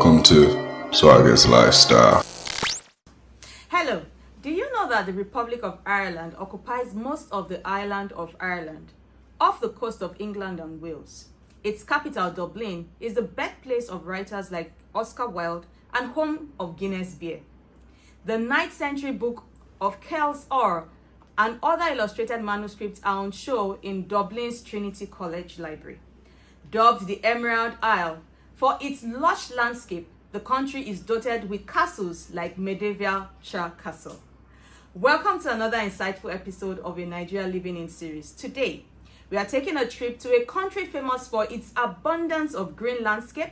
Welcome to Swaggerslifestyle. Hello, do you know that the Republic of Ireland occupies most of the island of Ireland, off the coast of England and Wales? Its capital, Dublin, is the birthplace of writers like Oscar Wilde and home of Guinness beer. The 9th century book of Kells Or and other illustrated manuscripts are on show in Dublin's Trinity College Library. Dubbed the Emerald Isle for its lush landscape, the country is dotted with castles like medieval Char Castle. Welcome to another insightful episode of a Nigeria Living In series. Today, we are taking a trip to a country famous for its abundance of green landscape,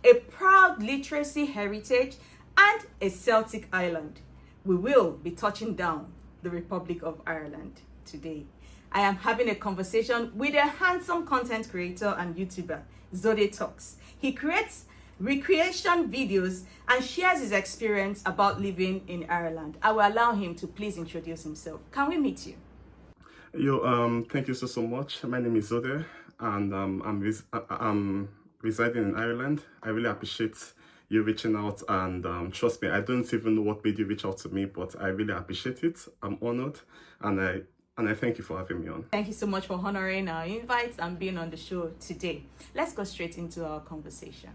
a proud literacy heritage, and a Celtic island. We will be touching down the Republic of Ireland today. I am having a conversation with a handsome content creator and YouTuber, Zode Talks. He creates recreation videos and shares his experience about living in Ireland. I will allow him to please introduce himself. Can we meet you? Thank you so much. My name is Zode, and I'm residing in Ireland. I really appreciate you reaching out, and trust me, I don't even know what made you reach out to me, but I really appreciate it. I'm honored, and I thank you for having me on. Thank you so much for honoring our invites and being on the show today. Let's go straight into our conversation.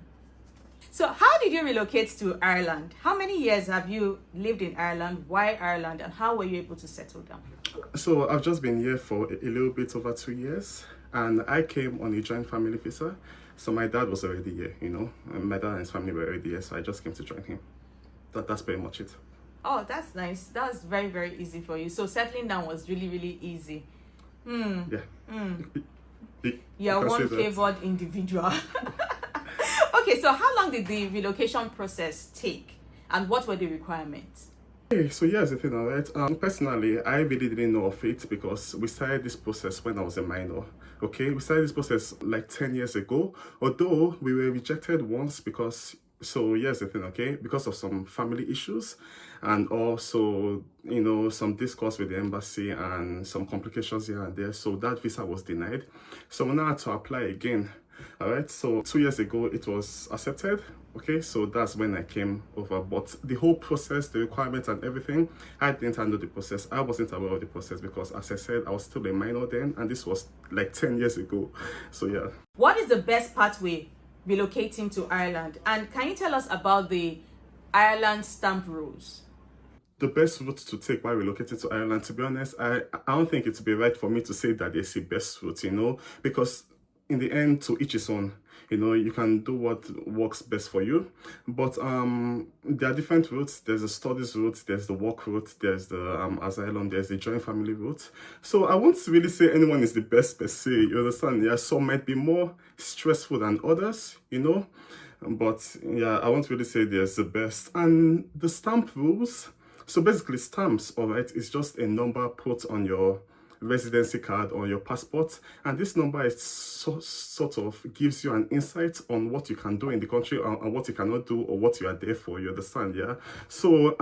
So how did you relocate to Ireland? How many years have you lived in Ireland? Why Ireland? And how were you able to settle down? So I've just been here for a little bit over 2 years, and I came on a joint family visa. So my dad was already here, and my dad and his family were already here, so I just came to join him. That's pretty much it. Oh, that's nice. That's very, very easy for you. So settling down was really, really easy. Yeah. You're one favored individual. Okay, so how long did the relocation process take, and what were the requirements? Okay, so here's the thing, all right. Personally, I really didn't know of it because we started this process when I was a minor. Okay, we started this process like 10 years ago, although we were rejected once because, so here's the thing, okay, because of some family issues and also, some discourse with the embassy and some complications here and there. So that visa was denied. So we now had to apply again. All right, so 2 years ago it was accepted. Okay, so that's when I came over, but the whole process, the requirements and everything, I didn't handle the process. I wasn't aware of the process because, as I said, I was still a minor then, and this was like 10 years ago. So yeah. What is the best pathway relocating to Ireland, and can you tell us about the Ireland stamp rules? The best route to take while relocating to Ireland, to be honest, I don't think it would be right for me to say that there's the best route, because in the end, to each his own. You can do what works best for you, but there are different routes. There's the studies route, there's the work route, there's the asylum, there's the joint family route. So I won't really say anyone is the best per se, you understand? Yeah, some might be more stressful than others, but yeah, I won't really say there's the best. And the stamp rules, so basically stamps, all right, is just a number put on your residency card or your passport, and this number is sort of gives you an insight on what you can do in the country and what you cannot do or what you are there for, you understand? Yeah, so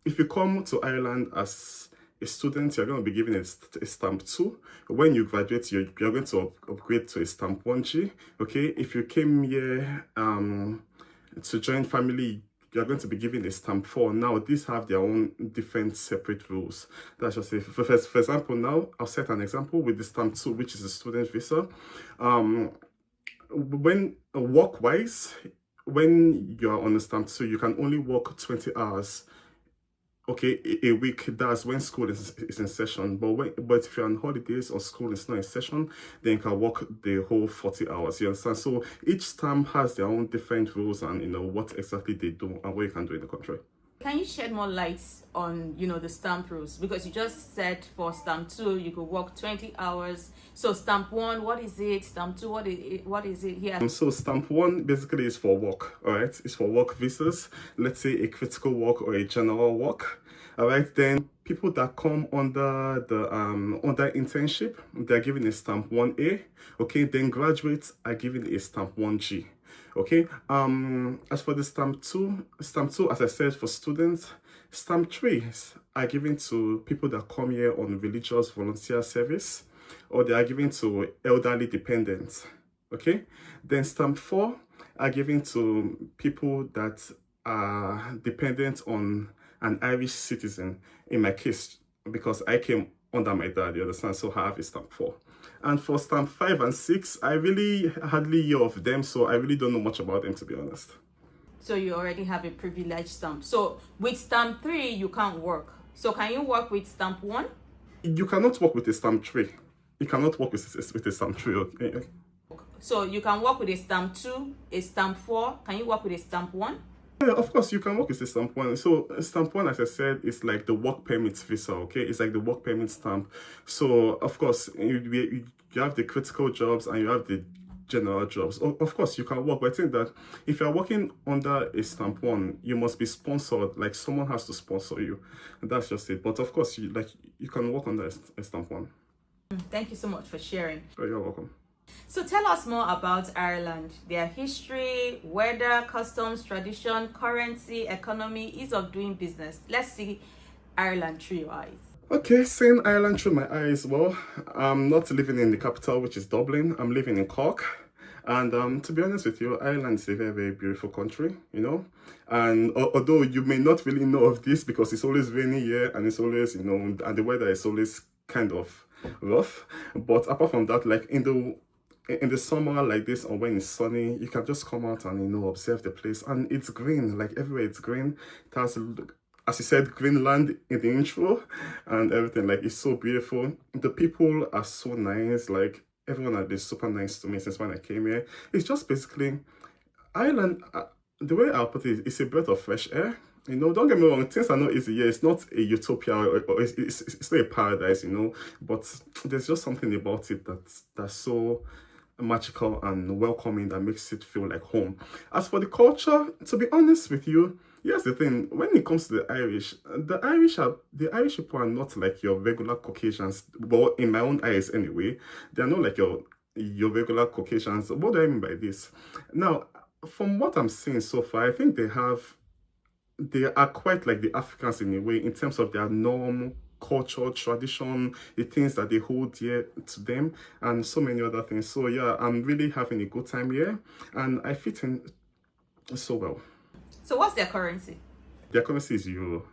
if you come to Ireland as a student, you're going to be given a stamp 2. When you graduate, you're going to upgrade to a stamp 1G. Okay, if you came here to join family, you're going to be given a stamp 4. Now, these have their own different separate rules. That's just it. For example, now, I'll set an example with the stamp 2, which is a student visa. When work-wise, when you're on a stamp 2, you can only work 20 hours, okay, a week. That's when school is in session. But if you're on holidays or school is not in session, then you can work the whole 40 hours. You understand? So each stamp has their own different rules and what exactly they do and what you can do in the country. Can you shed more light on the stamp rules? Because you just said for stamp 2 you could work 20 hours. So stamp 1, what is it? Stamp 2, what is it here? So stamp 1 basically is for work, all right? It's for work visas. Let's say a critical work or a general work. All right, then people that come under the under internship, they're given a stamp 1A. Okay, then graduates are given a stamp 1G. Okay, as for the stamp 2, as I said, for students, stamp 3s are given to people that come here on religious volunteer service, or they are given to elderly dependents. Okay, then stamp 4 are given to people that are dependent on an Irish citizen. In my case, because I came under my dad, you understand? So I have a stamp 4. And for stamp 5 and 6, I really hardly hear of them, so I really don't know much about them, to be honest. So you already have a privileged stamp. So with stamp 3, you can't work. So can you work with stamp 1? You cannot work with a stamp 3. You cannot work with a stamp 3, okay? So you can work with a stamp 2, a stamp 4. Can you work with a stamp 1? Yeah, of course, you can work with a stamp 1. So stamp 1, as I said, is like the work permit visa, okay? It's like the work permit stamp. So, of course, you have the critical jobs and you have the general jobs. Of course, you can work, but I think that if you're working under a stamp 1, you must be sponsored. Like, someone has to sponsor you. And that's just it. But, of course, you can work under a stamp 1. Thank you so much for sharing. Oh, you're welcome. So tell us more about Ireland, their history, weather, customs, tradition, currency, economy, ease of doing business. Let's see Ireland through your eyes. Okay, seeing Ireland through my eyes. Well, I'm not living in the capital, which is Dublin. I'm living in Cork. And to be honest with you, Ireland is a very, very beautiful country, you know. And although you may not really know of this because it's always rainy here and it's always, you know, and the weather is always kind of rough. But apart from that, like in the summer like this, or when it's sunny, you can just come out and, you know, observe the place. And it's green, like everywhere it's green. It has, as you said, Greenland in the intro and everything. Like, it's so beautiful. The people are so nice. Like, everyone has been super nice to me since when I came here. It's just basically Ireland. The way I'll put it, it's a breath of fresh air. You know, don't get me wrong, things are not easy here. It's not a utopia or it's not a paradise, you know, but there's just something about it that's so magical and welcoming that makes it feel like home. As for the culture, to be honest with you, here's the thing. When it comes to the Irish people are not like your regular Caucasians. Well, in my own eyes anyway, they're not like your regular Caucasians. What do I mean by this? Now, from what I'm seeing so far, I think they are quite like the Africans in a way, in terms of their norm, culture, tradition, the things that they hold dear to them, and so many other things. So yeah, I'm really having a good time here, and I fit in so well. So what's their currency? Their currency is euro.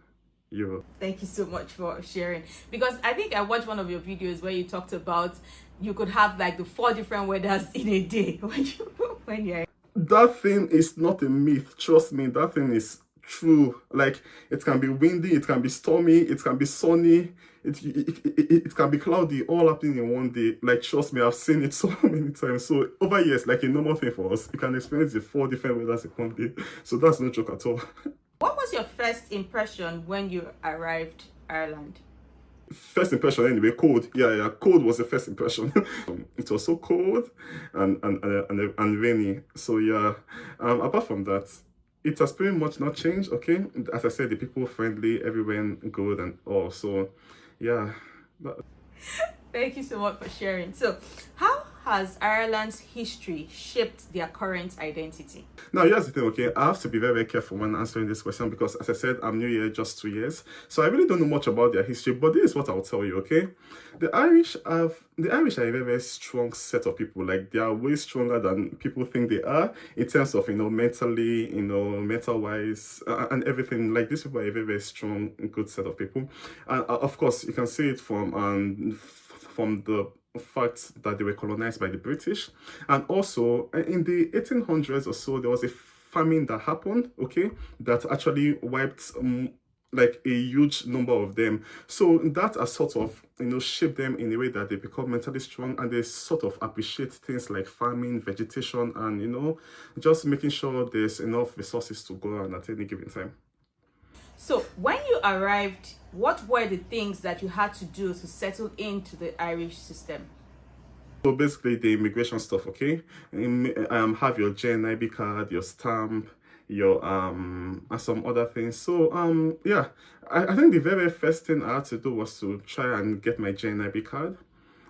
Thank you so much for sharing, because I think I watched one of your videos where you talked about you could have like the 4 different weathers in a day when you're That thing is not a myth, trust me. That thing is true. Like, it can be windy, it can be stormy, it can be sunny, it can be cloudy, all happening in one day. Like, trust me, I've seen it so many times. So over years, like a normal thing for us, you can experience the 4 different weathers in one day. So that's no joke at all. What was your first impression when you arrived Ireland? First impression anyway, cold. Yeah, cold was the first impression. It was so cold and rainy. So yeah, apart from that, it has pretty much not changed. Okay, as I said, the people friendly, everyone good and all. So yeah. Thank you so much for sharing. So how has Ireland's history shaped their current identity? Now, here's the thing, okay? I have to be very, very careful when answering this question because, as I said, I'm new here just 2 years. So I really don't know much about their history, but this is what I'll tell you, okay? The Irish are a very, very strong set of people. Like, they are way stronger than people think they are in terms of, you know, mentally, you know, mental-wise, and everything. Like, these people are a very, very strong, good set of people. And, of course, you can see it from the fact that they were colonized by the British. And also in the 1800s or so, there was a famine that happened, okay, that actually wiped like a huge number of them. So that has sort of, you know, shaped them in a way that they become mentally strong and they sort of appreciate things like farming, vegetation, and, you know, just making sure there's enough resources to go around at any given time. So when you arrived, what were the things that you had to do to settle into the Irish system? So basically the immigration stuff, okay? Have your GNIB card, your stamp, your and some other things. So yeah, I think the very first thing I had to do was to try and get my GNIB card.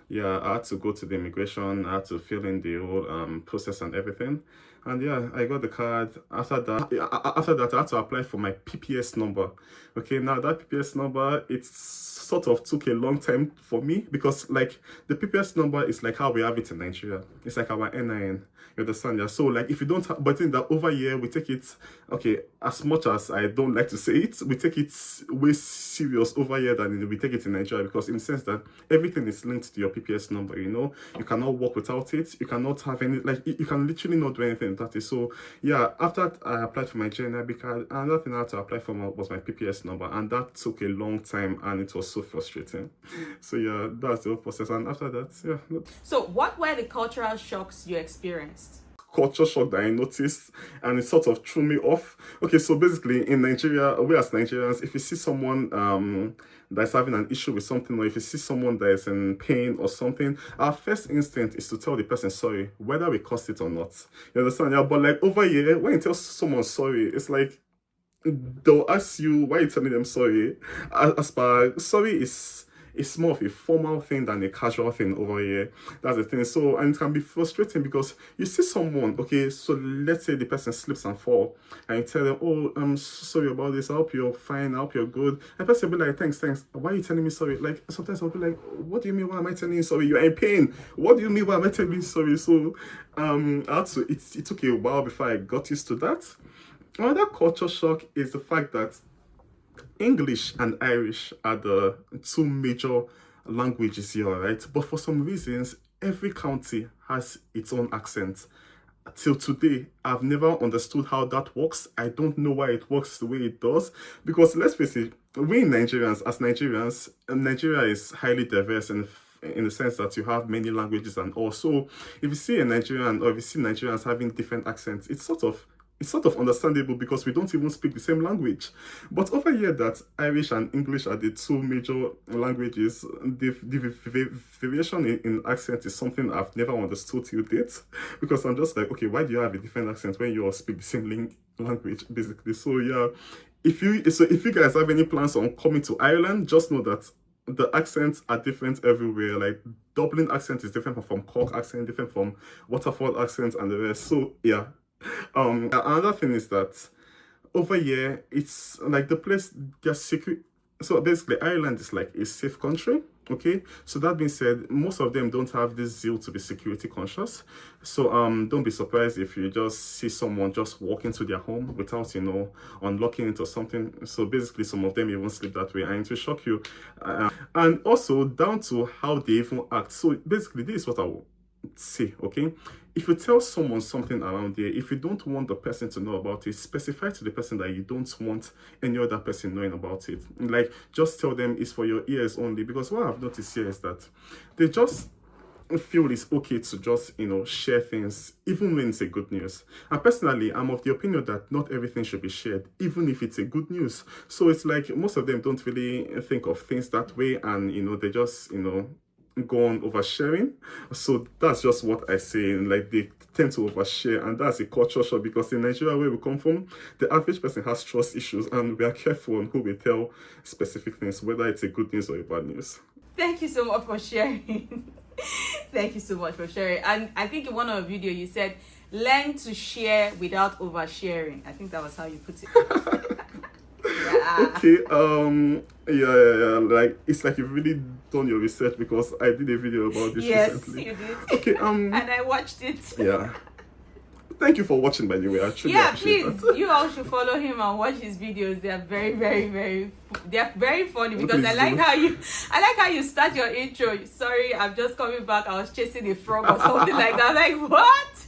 Yeah, I had to go to the immigration, I had to fill in the whole process and everything. And yeah, I got the card. After that, I had to apply for my PPS number. Okay, now that PPS number, it sort of took a long time for me because like the PPS number is like how we have it in Nigeria. It's like our NIN. You understand? Yeah. So like if you don't have, but in that over here we take it, okay, as much as I don't like to say it, we take it way serious over here than we take it in Nigeria, because in the sense that everything is linked to your PPS number, you know. You cannot work without it. You cannot have any, like you can literally not do anything without it. So yeah, after I applied for my GNIB card, another thing I had to apply for was my PPS number, and that took a long time and it was so frustrating. So yeah, that's the whole process. And after that, yeah. So what were the cultural shocks you experienced? Culture shock that I noticed, and it sort of threw me off. Okay, so basically in Nigeria, we as Nigerians, if you see someone that's having an issue with something, or if you see someone that is in pain or something, our first instinct is to tell the person sorry, whether we caused it or not. You understand? Yeah, but like over here, when you tell someone sorry, it's like they'll ask you why you're telling them sorry. As per sorry is it's more of a formal thing than a casual thing over here. That's the thing. So, and it can be frustrating because you see someone, okay, so let's say the person slips and fall, and you tell them, oh, I'm sorry about this, I hope you're fine, I hope you're good. And the person will be like, thanks, why are you telling me sorry? Like, sometimes I'll be like, what do you mean, why am I telling you sorry? You're in pain. What do you mean, why am I telling you sorry? So, it took a while before I got used to that. Another culture shock is the fact that English and Irish are the two major languages here, right? But for some reasons, every county has its own accent. Till today, I've never understood how that works. I don't know why it works the way it does. Because let's face it, we Nigerians, as Nigerians, Nigeria is highly diverse in the sense that you have many languages, and also if you see a Nigerian, or if you see Nigerians having different accents, it's sort of understandable because we don't even speak the same language. But over here, that Irish and English are the two major languages, the variation in accent is something I've never understood till date, because I'm just like, okay, why do you have a different accent when you all speak the same language, basically? So yeah, if you guys have any plans on coming to Ireland, just know that the accents are different everywhere. Like Dublin accent is different from Cork accent, different from Waterford accent, and the rest. So yeah. Another thing is that over here, it's like the place gets secret. So basically, Ireland is like a safe country. Okay, so that being said, most of them don't have this zeal to be security conscious. So don't be surprised if you just see someone just walk into their home without, you know, unlocking it or something. So basically, some of them even sleep that way, and it will shock you. And also down to how they even act. So basically, this is what I will say, okay? If you tell someone something around here, if you don't want the person to know about it, specify to the person that you don't want any other person knowing about it. Like, just tell them it's for your ears only. Because what I've noticed here is that they just feel it's okay to just, you know, share things even when it's a good news. And personally, I'm of the opinion that not everything should be shared, even if it's a good news. So it's like most of them don't really think of things that way, and, you know, they just, you know, go on oversharing. So that's just what I say. Like, they tend to overshare, and that's a culture shock, because in Nigeria, where we come from, the average person has trust issues, and we are careful on who we tell specific things, whether it's a good news or a bad news. Thank you so much for sharing. Thank you so much for sharing. And I think in one of the video you said, learn to share without oversharing. I think that was how you put it. Yeah. Okay, yeah, like, it's like you've really done your research, because I did a video about this recently. Yes, you did. Okay, and I watched it. Yeah. Thank you for watching, by the way. I truly appreciate please, that. you all should follow him and watch his videos. They are very, very, they are very funny, because I like how you start your intro. Sorry, I'm just coming back. I was chasing a frog or something like that. Like, what?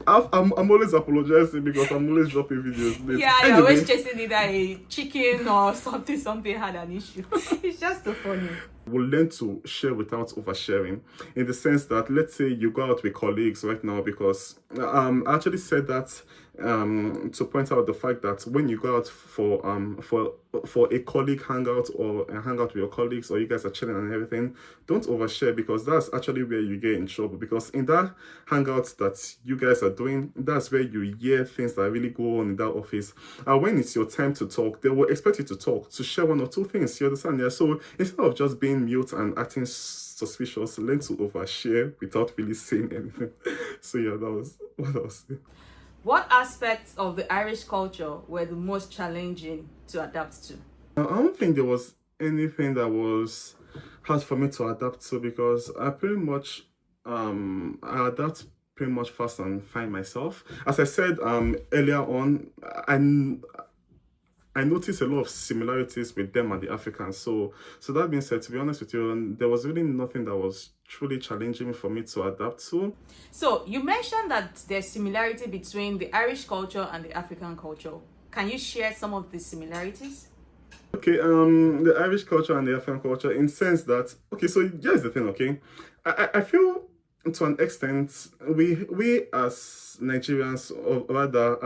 I'm always apologizing because I'm always dropping videos. Please. Yeah, you're always chasing either a chicken or something had an issue. It's just so funny. We'll learn to share without oversharing, in the sense that, let's say you go out with colleagues right now, because I actually said that to point out the fact that when you go out for a colleague hangout, or a hangout with your colleagues, or you guys are chilling and everything, don't overshare, because that's actually where you get in trouble. Because in that hangout that you guys are doing, that's where you hear things that really go on in that office. And when it's your time to talk, they will expect you to talk, to share one or two things. You understand? Yeah. So instead of just being staying mute and acting suspicious, learn to overshare without really saying anything. So yeah, that was what I was saying. What aspects of the Irish culture were the most challenging to adapt to? I don't think there was anything that was hard for me to adapt to, because I pretty much I adapt pretty much fast and find myself. As I said earlier on, I noticed a lot of similarities with them and the Africans. So that being said, to be honest with you, there was really nothing that was truly challenging for me to adapt to. So you mentioned that there's similarity between the Irish culture and the African culture. Can you share some of the similarities? Okay, the Irish culture and the African culture, in sense that, okay, so here's the thing, okay, I feel to an extent we as Nigerians, or rather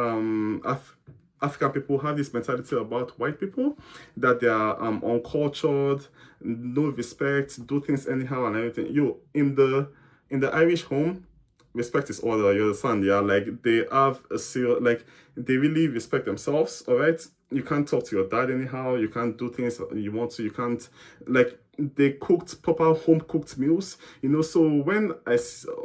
African people, have this mentality about white people that they are uncultured, no respect, do things anyhow and everything. In the Irish home, respect is order, you understand? Yeah, like they have a serious, like they really respect themselves, all right? You can't talk to your dad anyhow, you can't do things you want to, you can't, like, they cooked proper home cooked meals, so when I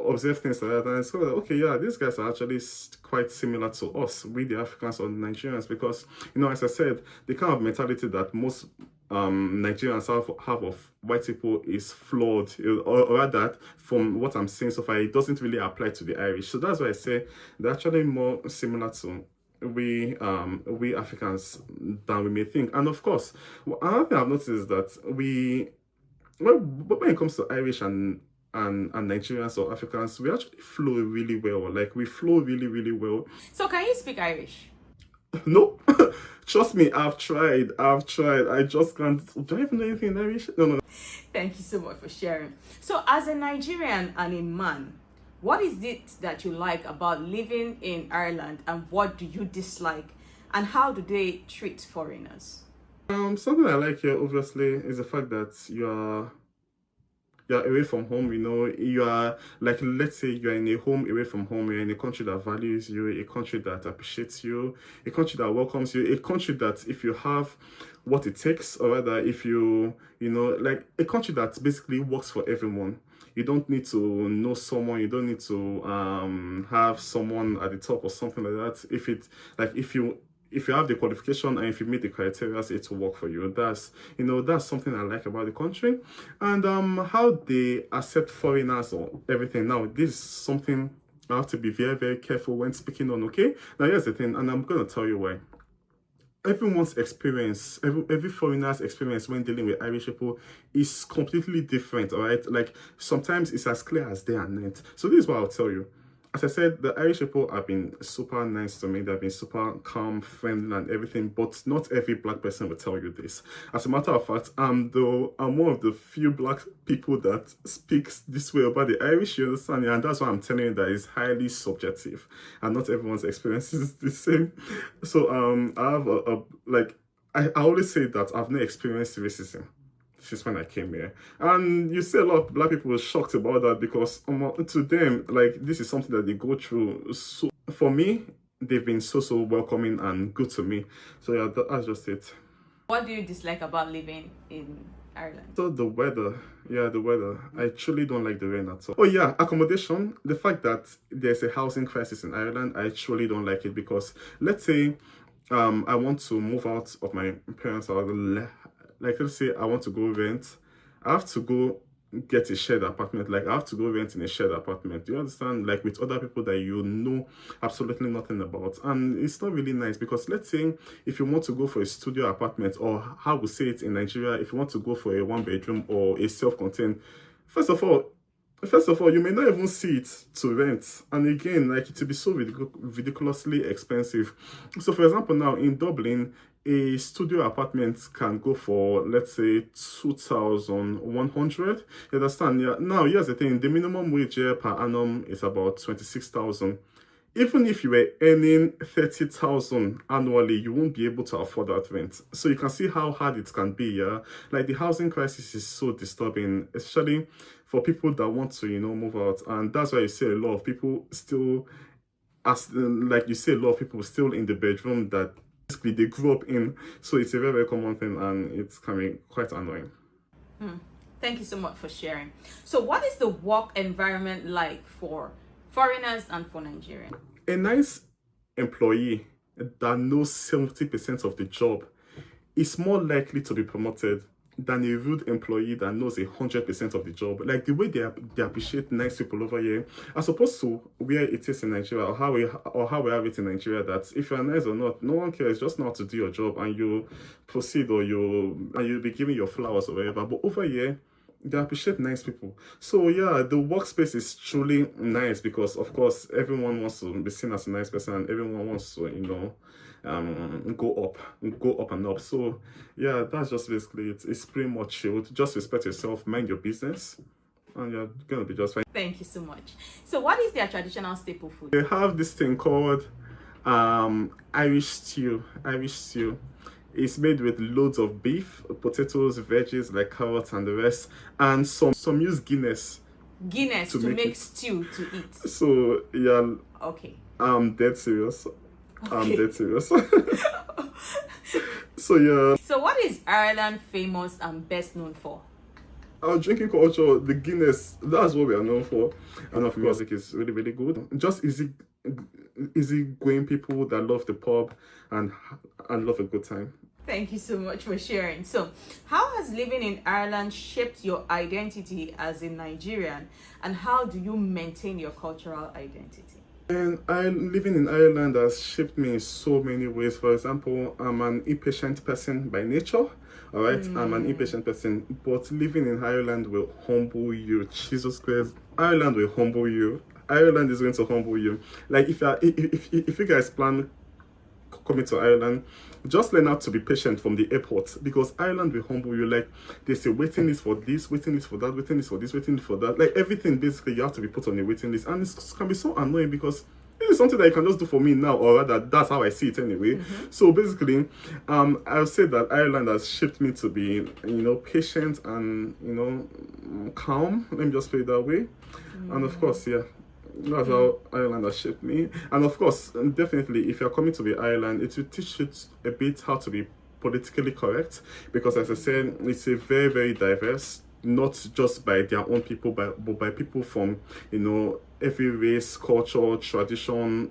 observe things like that, and I saw that, okay, yeah, these guys are actually quite similar to us, we the Africans or the Nigerians, because, as I said, the kind of mentality that most Nigerians have of white people is flawed, or rather, from what I'm saying so far, it doesn't really apply to the Irish. So that's why I say they're actually more similar to we Africans than we may think. And of course, another thing I've noticed is that when it comes to Irish and Nigerians or Africans, we actually flow really well. Like, we flow really, really well. So can you speak Irish? No. Trust me, I've tried. I just can't. Do I even know anything in Irish? No. Thank you so much for sharing. So as a Nigerian and a man, what is it that you like about living in Ireland, and what do you dislike, and how do they treat foreigners? Something I like here, obviously, is the fact that you're away from home. You are, like, let's say you're in a home away from home, you're in a country that values you, a country that appreciates you, a country that welcomes you, a country that, if you have what it takes, or rather, if like a country that basically works for everyone. You don't need to know someone, you don't need to have someone at the top or something like that. If you have the qualification and if you meet the criteria, it will work for you. That's something I like about the country. And how they accept foreigners or everything. Now, this is something I have to be very, very careful when speaking on, okay? Now, here's the thing, and I'm going to tell you why. Everyone's experience, every foreigner's experience when dealing with Irish people is completely different, all right? Like, sometimes it's as clear as day and night. So this is what I'll tell you. As I said, the Irish people have been super nice to me. They've been super calm, friendly, and everything. But not every black person will tell you this. As a matter of fact, I'm one of the few black people that speaks this way about the Irish. You understand? And that's why I'm telling you that it's highly subjective, and not everyone's experience is the same. So I have I always say that I've not experienced racism since when I came here. And you see a lot of black people were shocked about that, because to them, like, this is something that they go through. So for me, they've been so welcoming and good to me. So yeah, that's just it. What do you dislike about living in Ireland? So the weather. Yeah, the weather. I truly don't like the rain at all. Oh yeah, accommodation. The fact that there's a housing crisis in Ireland, I truly don't like it, because let's say I want to move out of my parents' house. Like, let's say I want to go rent, I have to go get a shared apartment. Like, I have to go rent in a shared apartment. Do you understand? Like, with other people that you know absolutely nothing about. And it's not really nice, because let's say if you want to go for a studio apartment, or how we say it in Nigeria, if you want to go for a 1-bedroom or a self-contained, first of all, you may not even see it to rent. And again, like, it will be so ridiculously expensive. So for example, now in Dublin, a studio apartment can go for, let's say, 2,100. You understand? Yeah. Now, here's the thing. The minimum wage here per annum is about 26,000. Even if you were earning 30,000 annually, you won't be able to afford that rent. So you can see how hard it can be, yeah? Like, the housing crisis is so disturbing, especially for people that want to, move out. And that's why you see a lot of people still, a lot of people still in the bedroom that basically they grew up in. So it's a very, very common thing, and it's can be quite annoying. Thank you so much for sharing. So what is the work environment like for foreigners and for Nigerians? A nice employee that knows 70% of the job is more likely to be promoted than a rude employee that knows 100% of the job. Like the way they appreciate nice people over here, as opposed to where it is in Nigeria, or how we have it in Nigeria, that if you're nice or not, no one cares. Just know how to do your job and you proceed, or you'll be giving your flowers or whatever. But over here, they appreciate nice people. So yeah, the workspace is truly nice because of course everyone wants to be seen as a nice person, and everyone wants to, go up and up. So yeah, that's just basically it. It's pretty much chilled. Just respect yourself, mind your business, and you're gonna be just fine. Thank you so much. So what is their traditional staple food? They have this thing called Irish stew. It's made with loads of beef, potatoes, veggies like carrots and the rest, and some use Guinness. Guinness to make stew to eat. So yeah. Okay. I'm dead serious. Okay. I'm dead serious. So yeah. So what is Ireland famous and best known for? Our drinking culture, the Guinness, that's what we are known for. And of course, music is really, really good. Just easy going people that love the pub and love a good time. Thank you so much for sharing. So, how has living in Ireland shaped your identity as a Nigerian, and how do you maintain your cultural identity? And living in Ireland has shaped me in so many ways. For example, I'm an impatient person by nature. All right, I'm an impatient person, but living in Ireland will humble you. Jesus Christ, Ireland will humble you. Ireland is going to humble you. Like if you guys plan coming to Ireland, just learn how to be patient from the airport, because Ireland will humble you. Like they say, waiting list for this, waiting list for that, waiting list for this, waiting list for that. Like everything basically you have to be put on a waiting list, and it can be so annoying because this is something that you can just do for me now, or rather that's how I see it anyway. So basically, I'll say that Ireland has shaped me to be, patient and calm. Let me just put it that way. And of course, yeah, that's how Ireland has shaped me. And of course, definitely, if you're coming to the island, it will teach you a bit how to be politically correct, because as I said, it's a very, very diverse, not just by their own people, but by people from, every race, culture, tradition,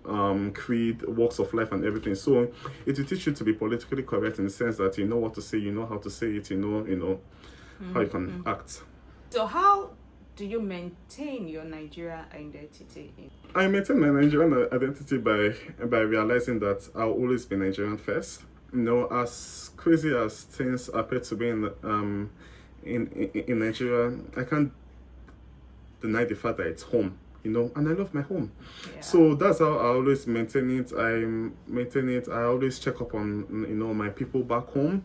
creed, walks of life and everything. So it will teach you to be politically correct in the sense that you know what to say, you know how to say it, how you can act. So how do you maintain your Nigerian identity? I maintain my Nigerian identity by realizing that I'll always be Nigerian first. As crazy as things appear to be in Nigeria, I can't deny the fact that it's home, and I love my home. Yeah. So that's how I always maintain it. I always check up on, my people back home.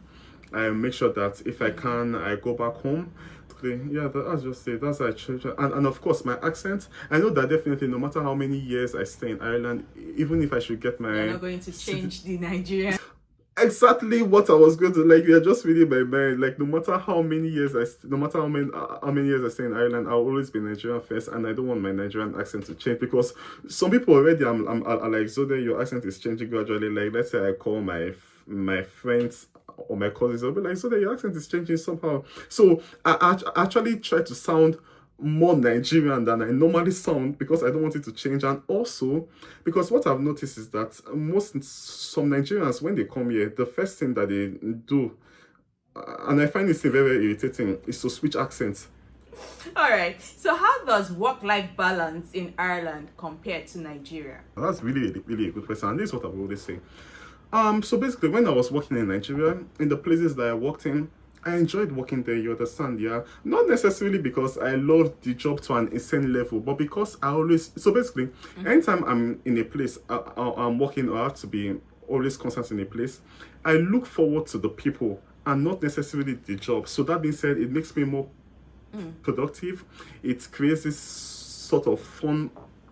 I make sure that if I can, I go back home. Yeah, that's just it. That's how I change. And of course, my accent. I know that definitely, no matter how many years I stay in Ireland, even if I should get my... You're not going to change the Nigerian... Exactly what I was going to, you're just reading my mind. No matter how many years I stay in Ireland, I'll always be Nigerian first, and I don't want my Nigerian accent to change, because some people already are like, so then your accent is changing gradually. Like, let's say I call my friends or my cousins, I'll be like, so that your accent is changing somehow. So I actually try to sound more Nigerian than I normally sound, because I don't want it to change. And also because what I've noticed is that some Nigerians, when they come here, the first thing that they do, and I find this very, very irritating, is to switch accents. All right, so how does work-life balance in Ireland compare to Nigeria? That's really, really a good question, and this is what I will always say. So basically, when I was working in Nigeria, in the places that I worked in, I enjoyed working there, you understand, yeah? Not necessarily because I loved the job to an insane level, but because I always... So basically, anytime I'm in a place, I'm working, or I have to be always constant in a place, I look forward to the people and not necessarily the job. So that being said, it makes me more productive. It creates this sort of fun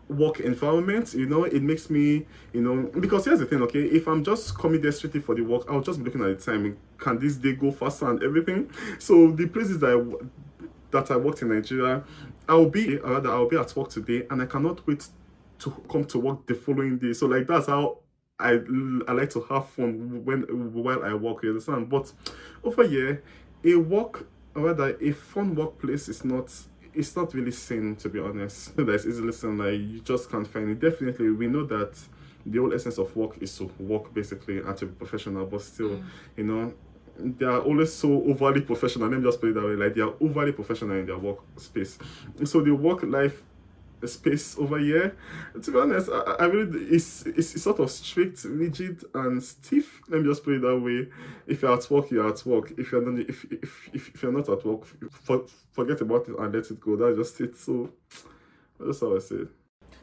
work environment, it makes me, because here's the thing, okay, if I'm just coming there strictly for the work, I'll just be looking at the time, can this day go faster and everything. So the places that I worked in Nigeria, I'll be at work today, and I cannot wait to come to work the following day. So that's how I like to have fun while I work, you understand? But over here, a work or rather, a fun workplace is not. It's not really seen, to be honest. That's easily seen. Like you just can't find it. Definitely, we know that the whole essence of work is to work basically and to be professional. But still, you know, they are always so overly professional. Let me just put it that way. Like they are overly professional in their work space. So the work life space over here, to be honest, I really it's sort of strict, rigid, and stiff. Let me just put it that way. If you're at work, you're at work. If you're not, if you're not at work, forget about it and let it go. That's just it. So that's how I say it.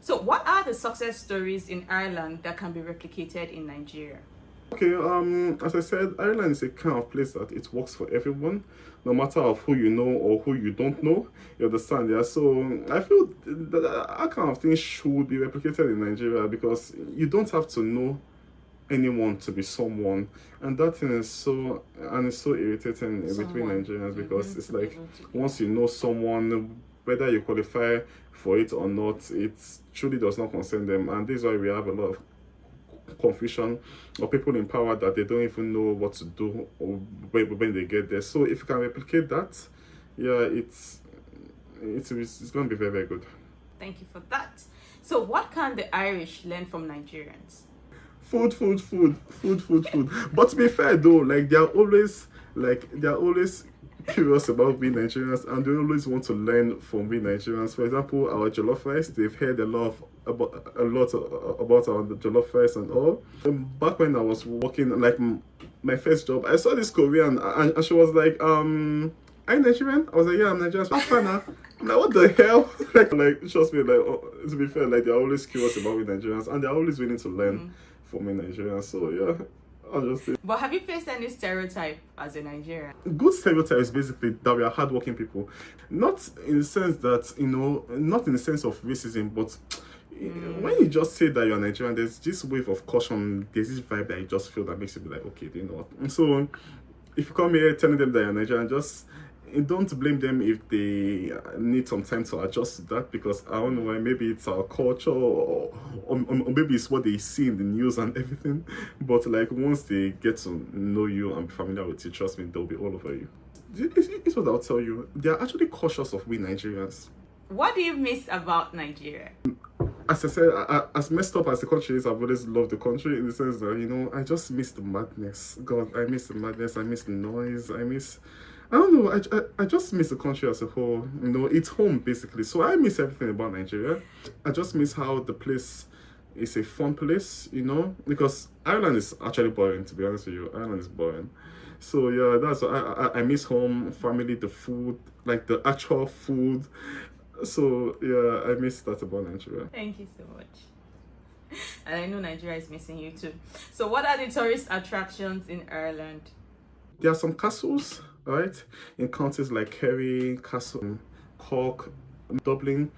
So what are the success stories in Ireland that can be replicated in Nigeria? Okay, as I said, Ireland is a kind of place that it works for everyone, no matter of who you know or who you don't know. You understand, yeah? So I feel that kind of thing should be replicated in Nigeria because you don't have to know anyone to be someone, and that thing is so irritating between Nigerians because it's like once you know someone, whether you qualify for it or not, it truly does not concern them, and this is why we have a lot of confusion or people in power that they don't even know what to do or when they get there. So if you can replicate that, yeah, it's going to be very, very good. Thank you for that. So what can the Irish learn from Nigerians? Food. But to be fair though, like they're always curious about being Nigerians, and they always want to learn from being Nigerians. For example, our jollof rice, they've heard a lot about our jollof rice and all. Back when I was working, like my first job, I saw this Korean, and she was like, "Are you Nigerian?" I was like, "Yeah, I'm Nigerian." So, I'm like, what the hell? like trust me, like to be fair, like they're always curious about being Nigerians, and they're always willing to learn from being Nigerians. So yeah. But have you faced any stereotype as a Nigerian? Good stereotype is basically that we are hardworking people. Not in the sense that, not in the sense of racism, but when you just say that you're Nigerian, there's this wave of caution, there's this vibe that you just feel that makes you be like, okay, you know what? And so if you come here telling them that you're Nigerian, just don't blame them if they need some time to adjust to that, because I don't know why, maybe it's our culture or maybe it's what they see in the news and everything, but like once they get to know you and be familiar with you, trust me, they'll be all over you. It's what I'll tell you, they're actually cautious of we Nigerians. What do you miss about Nigeria? As I said, as messed up as the country is, I've always loved the country in the sense that, I just miss the madness. God, I miss the madness, I miss the noise, I don't know, I just miss the country as a whole. It's home basically. So I miss everything about Nigeria. I just miss how the place is a fun place, because Ireland is actually boring, to be honest with you. Ireland is boring. So yeah, that's I miss home, family, the food, like the actual food. So yeah, I miss that about Nigeria. Thank you so much. And I know Nigeria is missing you too. So what are the tourist attractions in Ireland? There are some castles, right, in counties like Kerry, Castle, Cork, Dublin.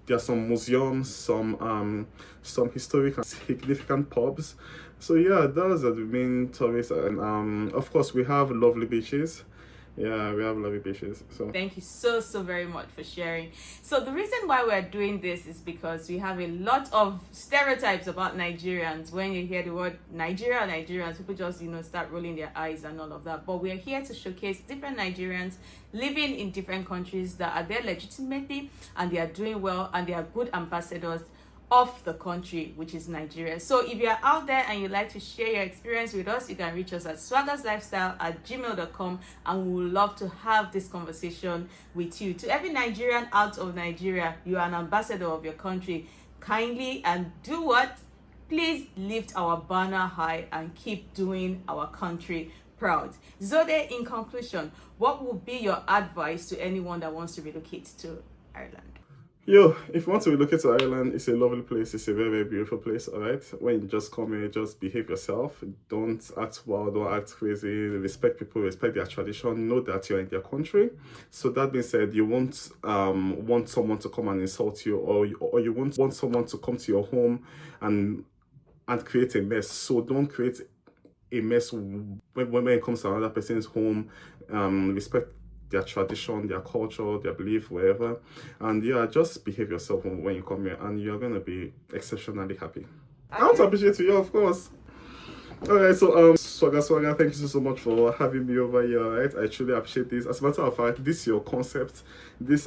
There are some museums, some historic and significant pubs. So yeah, those are the main tourists, and of course we have lovely beaches. Yeah, we have lovely beaches. So thank you so very much for sharing. So the reason why we're doing this is because we have a lot of stereotypes about Nigerians. When you hear the word Nigerians, people just start rolling their eyes and all of that. But we're here to showcase different Nigerians living in different countries that are there legitimately, and they are doing well, and they are good ambassadors of the country, which is Nigeria. So if you're out there and you'd like to share your experience with us, you can reach us at swaggerslifestyle@gmail.com, and we would love to have this conversation with you. To every Nigerian out of Nigeria, you are an ambassador of your country. Kindly and do what? Please lift our banner high and keep doing our country proud. Zode, in conclusion, what would be your advice to anyone that wants to relocate to Ireland? Yo, if you want to relocate to Ireland, it's a lovely place. It's a very, very beautiful place, all right? When you just come here, just behave yourself. Don't act wild, don't act crazy. Respect people, respect their tradition. Know that you're in their country. So that being said, you won't want someone to come and insult you, or you won't want someone to come to your home and create a mess. So don't create a mess when it comes to another person's home. Respect their tradition, their culture, their belief, wherever. And yeah, just behave yourself when you come here, and you're going to be exceptionally happy. Okay. I want to appreciate you, of course. Alright, so Swagger, thank you so much for having me over here, right? I truly appreciate this. As a matter of fact, this your concept, this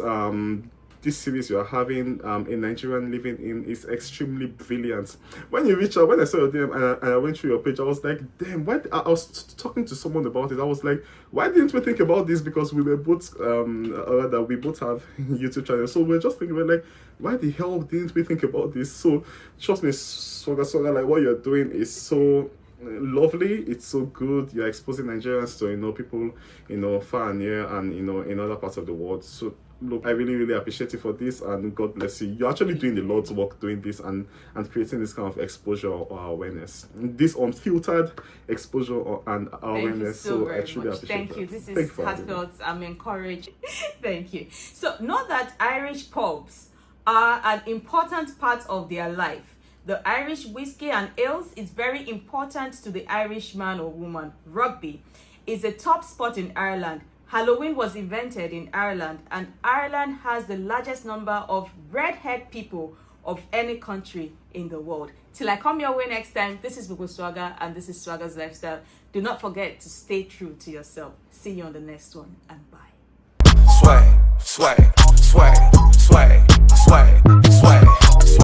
series you are having in Nigerian living in is extremely brilliant. When you reach out, when I saw your DM and I went through your page, I was like, damn, why I was talking to someone about it. I was like, why didn't we think about this? Because we were both that we both have YouTube channels, so we're just thinking, we're like, why the hell didn't we think about this? So trust me, Swagger, like what you're doing is so lovely, it's so good. You're exposing Nigerians to people far and near and in other parts of the world. So look, I really appreciate you for this, and God bless you. You're actually doing the Lord's work doing this and creating this kind of exposure or awareness, this unfiltered exposure and awareness. So I truly appreciate Thank that. you. This is heartfelt. I'm encouraged. Thank you. So know that Irish pubs are an important part of their life. The Irish whiskey and ales is very important to the Irish man or woman. Rugby is a top sport in Ireland. Halloween was invented in Ireland, and Ireland has the largest number of redhead people of any country in the world. Till I come your way next time, this is Gbogbo Swagger, and this is Swagger's Lifestyle. Do not forget to stay true to yourself. See you on the next one, and bye. Swag, swag, swag, swag, swag, swag.